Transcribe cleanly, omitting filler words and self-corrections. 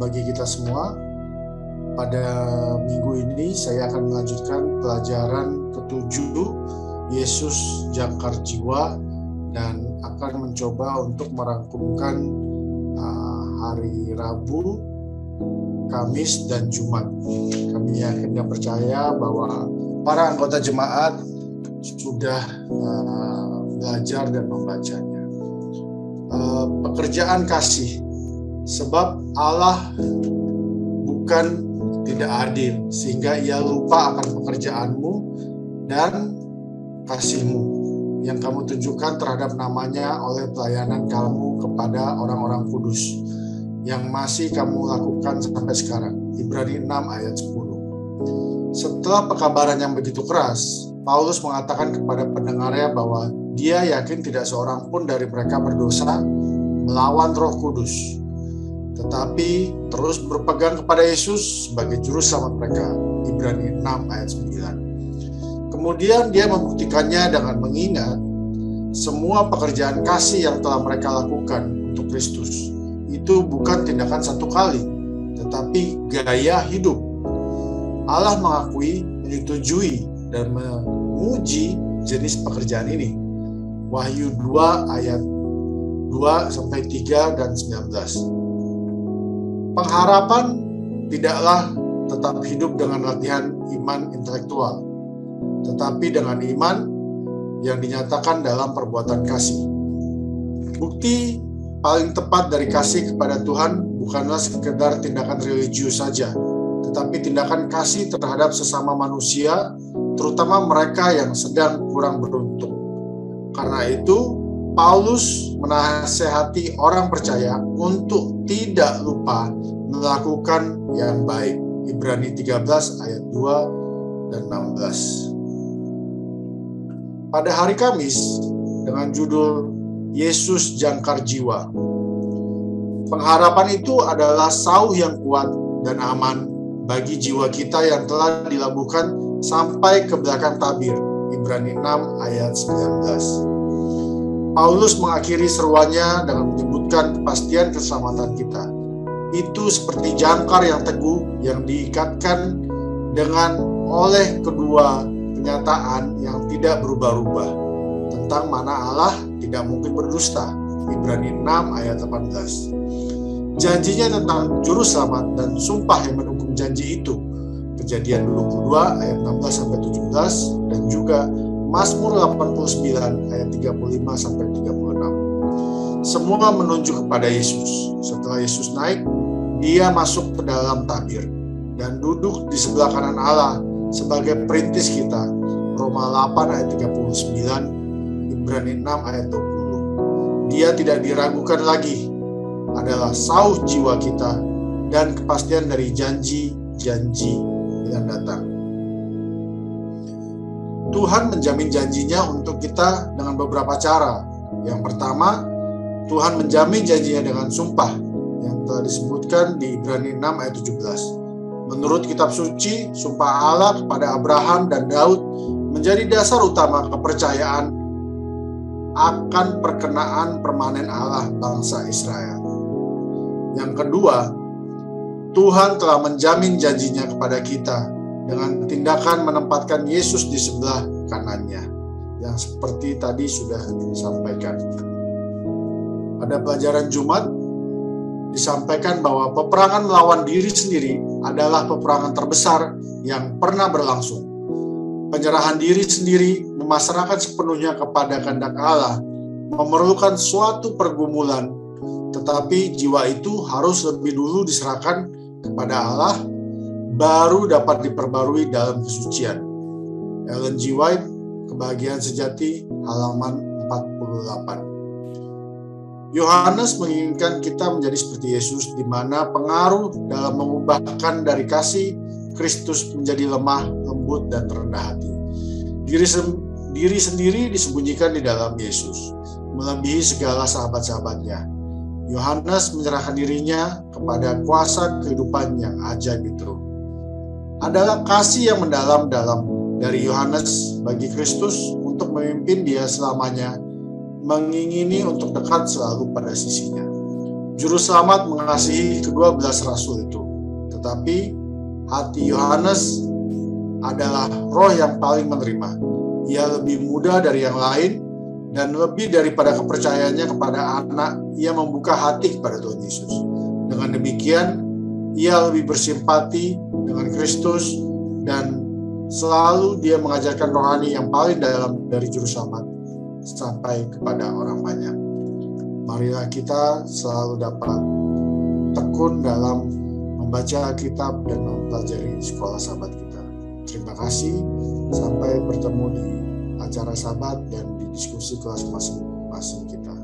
bagi kita semua. Pada minggu ini saya akan melanjutkan pelajaran ke-7 Yesus Jangkar Jiwa dan akan mencoba untuk merangkumkan hari Rabu, Kamis, dan Jumat. Kami yakin dan percaya bahwa para anggota jemaat sudah belajar dan membacanya. Pekerjaan kasih, sebab Allah bukan tidak adil sehingga ia lupa akan pekerjaanmu dan kasihmu yang kamu tunjukkan terhadap namanya oleh pelayanan kamu kepada orang-orang kudus yang masih kamu lakukan sampai sekarang. Ibrani 6 ayat 10. Setelah pekabaran yang begitu keras, Paulus mengatakan kepada pendengarnya bahwa dia yakin tidak seorang pun dari mereka berdosa melawan Roh Kudus, tetapi terus berpegang kepada Yesus sebagai juru selamat mereka. Ibrani 6 ayat 9. Kemudian dia membuktikannya dengan mengingat semua pekerjaan kasih yang telah mereka lakukan untuk Kristus. Itu bukan tindakan satu kali, tetapi gaya hidup. Allah mengakui, menyetujui, dan menguji jenis pekerjaan ini. Wahyu 2 ayat 2-3 dan 19. Pengharapan tidaklah tetap hidup dengan latihan iman intelektual, tetapi dengan iman yang dinyatakan dalam perbuatan kasih. Bukti paling tepat dari kasih kepada Tuhan bukanlah sekedar tindakan religius saja, tetapi tindakan kasih terhadap sesama manusia, terutama mereka yang sedang kurang beruntung. Karena itu, Paulus menasehati orang percaya untuk tidak lupa melakukan yang baik. Ibrani 13 ayat 2 dan 16. Pada hari Kamis dengan judul Yesus Jangkar Jiwa, pengharapan itu adalah sauh yang kuat dan aman bagi jiwa kita yang telah dilabuhkan sampai ke belakang tabir. Ibrani 6 ayat 19. Paulus mengakhiri seruannya dengan menyebutkan kepastian keselamatan kita. Itu seperti jangkar yang teguh yang diikatkan dengan oleh kedua kenyataan yang tidak berubah-ubah tentang mana Allah tidak mungkin berdusta. Ibrani 6 ayat 18. Janjinya tentang juru selamat dan sumpah yang mendukung janji itu. Kejadian 22 ayat 16-17 dan juga Mazmur 89 ayat 35-36. Semua menunjuk kepada Yesus. Setelah Yesus naik, dia masuk ke dalam tabir dan duduk di sebelah kanan Allah sebagai perintis kita. Roma 8 ayat 39, Ibrani 6 ayat 20. Dia tidak diragukan lagi, adalah sauh jiwa kita dan kepastian dari janji-janji yang datang. Tuhan menjamin janjinya untuk kita dengan beberapa cara. Yang pertama, Tuhan menjamin janjinya dengan sumpah yang telah disebutkan di Ibrani 6 ayat 17. Menurut kitab suci, sumpah Allah kepada Abraham dan Daud menjadi dasar utama kepercayaan akan perkenaan permanen Allah bangsa Israel. Yang kedua, Tuhan telah menjamin janjinya kepada kita dengan tindakan menempatkan Yesus di sebelah kanannya, yang seperti tadi sudah disampaikan. Pada pelajaran Jumat, disampaikan bahwa peperangan melawan diri sendiri adalah peperangan terbesar yang pernah berlangsung. Penyerahan diri sendiri, memasrahkan sepenuhnya kepada kehendak Allah, memerlukan suatu pergumulan, tetapi jiwa itu harus lebih dulu diserahkan kepada Allah, baru dapat diperbarui dalam kesucian. Ellen G. White, Kebahagiaan Sejati, halaman 48. Yohanes menginginkan kita menjadi seperti Yesus, di mana pengaruh dalam mengubahkan dari kasih Kristus menjadi lemah, lembut, dan rendah hati. Diri sendiri disembunyikan di dalam Yesus, melebihi segala sahabat-sahabatnya. Yohanes menyerahkan dirinya kepada kuasa kehidupan yang ajaib itu. Adalah kasih yang mendalam-dalam dari Yohanes bagi Kristus untuk memimpin dia selamanya, mengingini untuk dekat selalu pada sisinya. Juru selamat mengasihi kedua belas rasul itu. Tetapi hati Yohanes adalah roh yang paling menerima. Ia lebih muda dari yang lain, dan lebih daripada kepercayaannya kepada anak, ia membuka hati kepada Tuhan Yesus. Dengan demikian, ia lebih bersimpati dengan Kristus, dan selalu dia mengajarkan rohani yang paling dalam dari Juru Selamat sampai kepada orang banyak. Marilah kita selalu dapat tekun dalam membaca Alkitab dan mempelajari sekolah sahabat kita. Terima kasih, sampai bertemu di acara sahabat dan di diskusi kelas masing-masing kita.